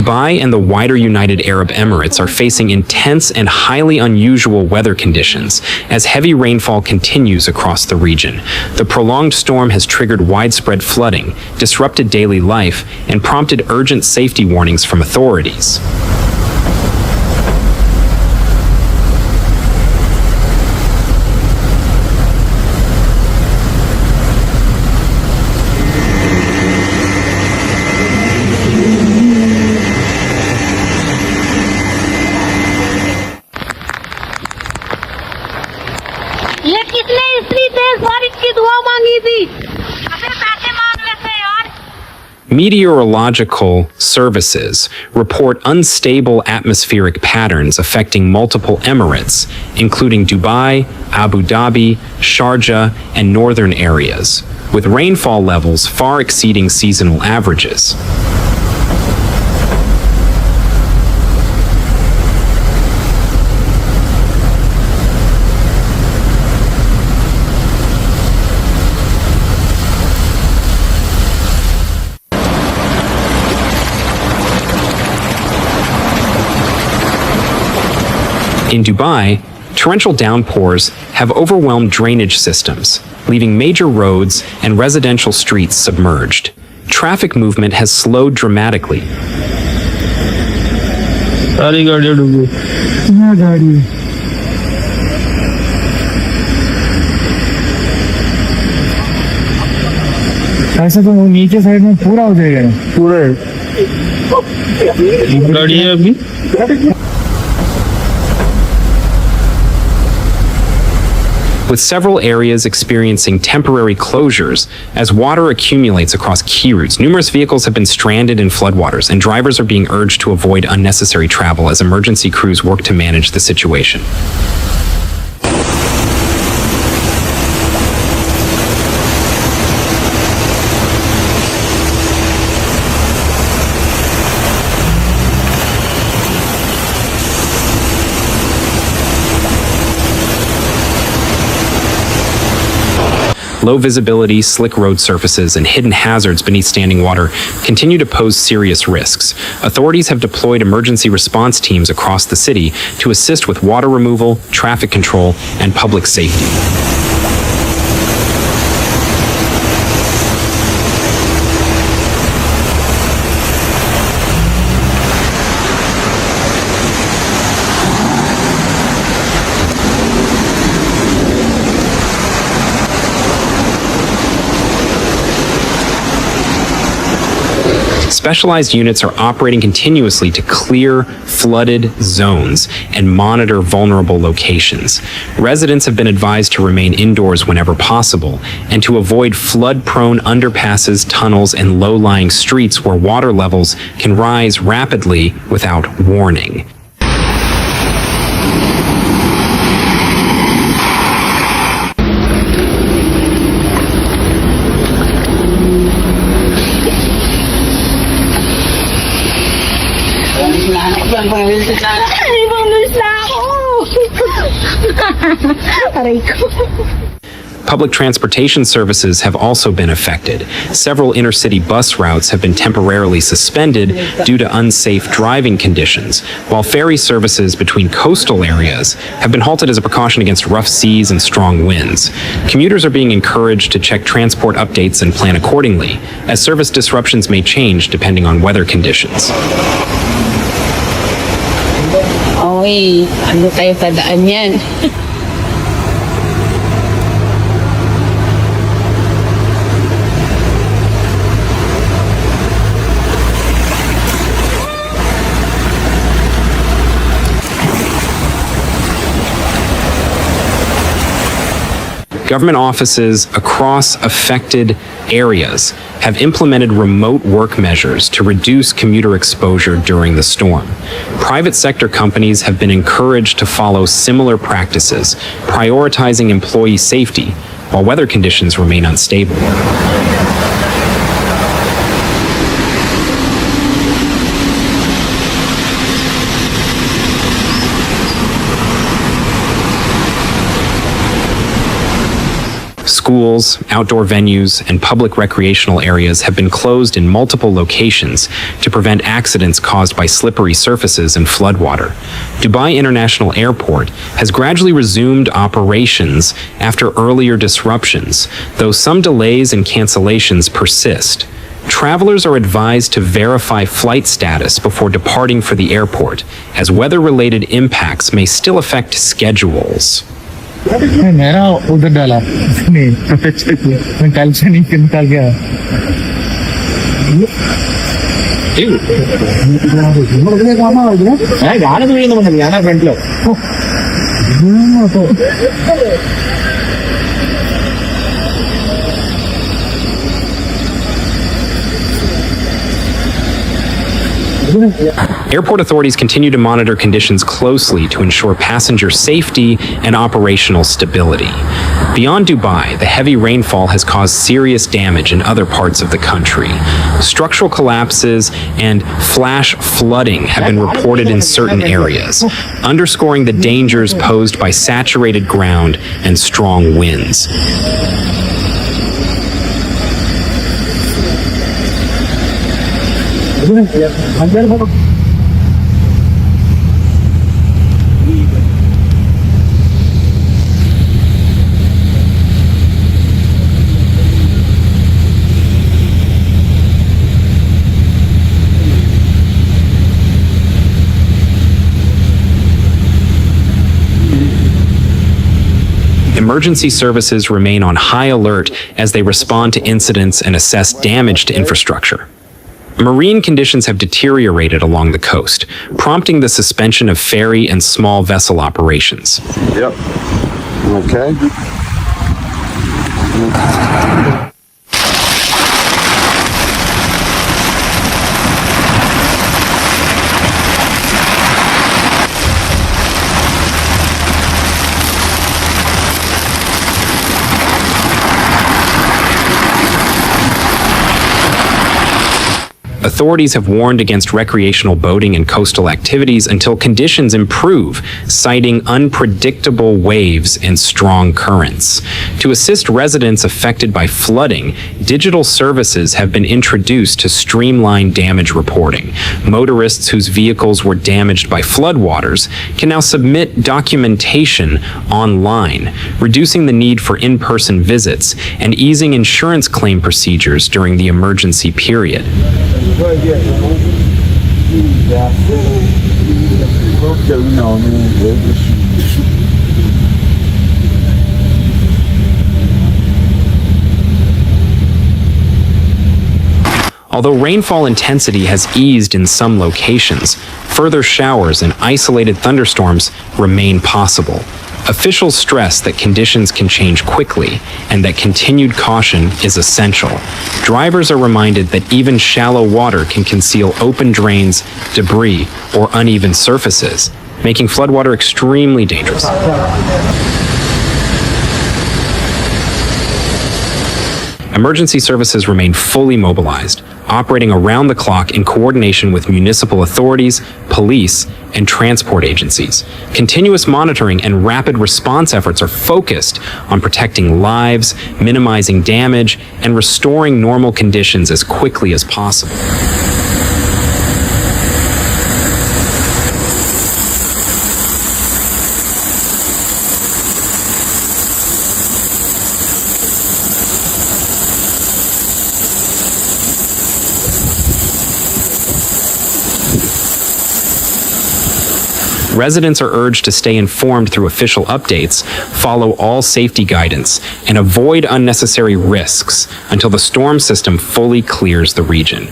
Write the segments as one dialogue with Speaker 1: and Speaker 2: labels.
Speaker 1: Dubai and the wider United Arab Emirates are facing intense and highly unusual weather conditions as heavy rainfall continues across the region. The prolonged storm has triggered widespread flooding, disrupted daily life, and prompted urgent safety warnings from authorities.
Speaker 2: ये किसने इतनी तेज बारिश की दुआ मांगी थी? अबे पैसे मांग लेते यार।
Speaker 1: Meteorological services report unstable atmospheric patterns affecting multiple emirates, including Dubai, Abu Dhabi, Sharjah, and northern areas, with rainfall levels far exceeding seasonal averages. In Dubai, torrential downpours have overwhelmed drainage systems, leaving major roads and residential streets submerged. Traffic movement has slowed dramatically.
Speaker 3: ऐसा तो नीचे side में पूरा हो जाएगा पूरा गाड़ी है अभी
Speaker 1: with several areas experiencing temporary closures as water accumulates across key routes. Numerous vehicles have been stranded in floodwaters, and drivers are being urged to avoid unnecessary travel as emergency crews work to manage the situation. Low visibility, slick road surfaces, and hidden hazards beneath standing water continue to pose serious risks. Authorities have deployed emergency response teams across the city to assist with water removal, traffic control, and public safety. Specialized units are operating continuously to clear flooded zones and monitor vulnerable locations. Residents have been advised to remain indoors whenever possible and to avoid flood-prone underpasses, tunnels, and low-lying streets where water levels can rise rapidly without warning. Public transportation services have also been affected. Several inner-city bus routes have been temporarily suspended due to unsafe driving conditions, while ferry services between coastal areas have been halted as a precaution against rough seas and strong winds. Commuters are being encouraged to check transport updates and plan accordingly, as service disruptions may change depending on weather conditions.
Speaker 2: Oy, ano tayo tadaan yan?
Speaker 1: Government offices across affected areas have implemented remote work measures to reduce commuter exposure during the storm. Private sector companies have been encouraged to follow similar practices, prioritizing employee safety while weather conditions remain unstable. Schools, outdoor venues, and public recreational areas have been closed in multiple locations to prevent accidents caused by slippery surfaces and floodwater. Dubai International Airport has gradually resumed operations after earlier disruptions, though some delays and cancellations persist. Travelers are advised to verify flight status before departing for the airport, as weather-related impacts may still affect schedules.
Speaker 3: मेरा उधर डाला नहीं मैं कल से निकल गया
Speaker 1: Airport authorities continue to monitor conditions closely to ensure passenger safety and operational stability. Beyond Dubai, the heavy rainfall has caused serious damage in other parts of the country. Structural collapses and flash flooding have been reported in certain areas, underscoring the dangers posed by saturated ground and strong winds. Emergency services remain on high alert as they respond to incidents and assess damage to infrastructure. Marine conditions have deteriorated along the coast, prompting the suspension of ferry and small vessel operations.
Speaker 4: Yep. Okay.
Speaker 1: Authorities have warned against recreational boating and coastal activities until conditions improve, citing unpredictable waves and strong currents. To assist residents affected by flooding, digital services have been introduced to streamline damage reporting. Motorists whose vehicles were damaged by floodwaters can now submit documentation online, reducing the need for in-person visits and easing insurance claim procedures during the emergency period. Although rainfall intensity has eased in some locations, further showers and isolated thunderstorms remain possible. Officials stress that conditions can change quickly and that continued caution is essential. Drivers are reminded that even shallow water can conceal open drains, debris, or uneven surfaces, making floodwater extremely dangerous. Emergency services remain fully mobilized, operating around the clock in coordination with municipal authorities, police, and transport agencies. Continuous monitoring and rapid response efforts are focused on protecting lives, minimizing damage, and restoring normal conditions as quickly as possible. Residents are urged to stay informed through official updates, follow all safety guidance, and avoid unnecessary risks until the storm system fully clears the region.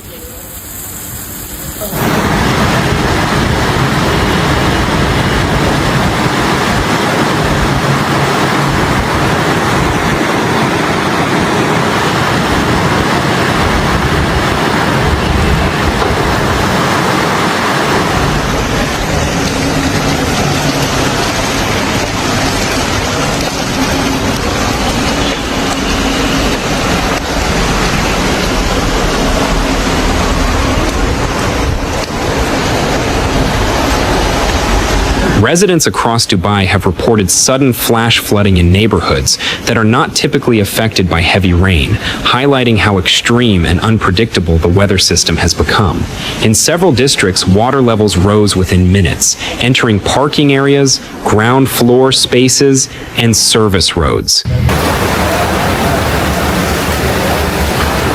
Speaker 1: Residents across Dubai have reported sudden flash flooding in neighborhoods that are not typically affected by heavy rain, highlighting how extreme and unpredictable the weather system has become. In several districts, water levels rose within minutes, entering parking areas, ground floor spaces, and service roads.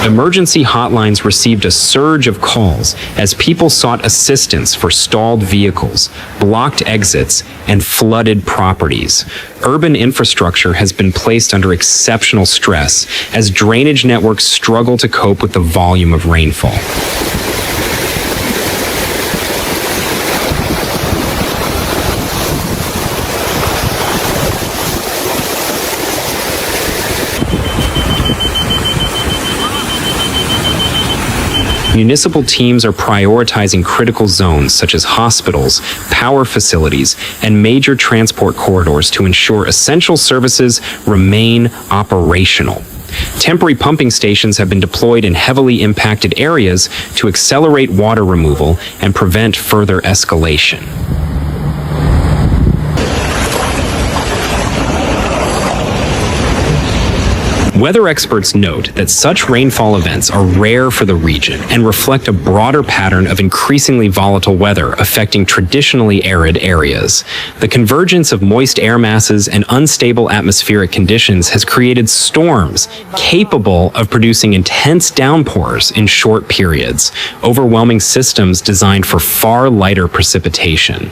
Speaker 1: Emergency hotlines received a surge of calls as people sought assistance for stalled vehicles, blocked exits, and flooded properties. Urban infrastructure has been placed under exceptional stress as drainage networks struggle to cope with the volume of rainfall. Municipal teams are prioritizing critical zones such as hospitals, power facilities, and major transport corridors to ensure essential services remain operational. Temporary pumping stations have been deployed in heavily impacted areas to accelerate water removal and prevent further escalation. Weather experts note that such rainfall events are rare for the region and reflect a broader pattern of increasingly volatile weather affecting traditionally arid areas. The convergence of moist air masses and unstable atmospheric conditions has created storms capable of producing intense downpours in short periods, overwhelming systems designed for far lighter precipitation.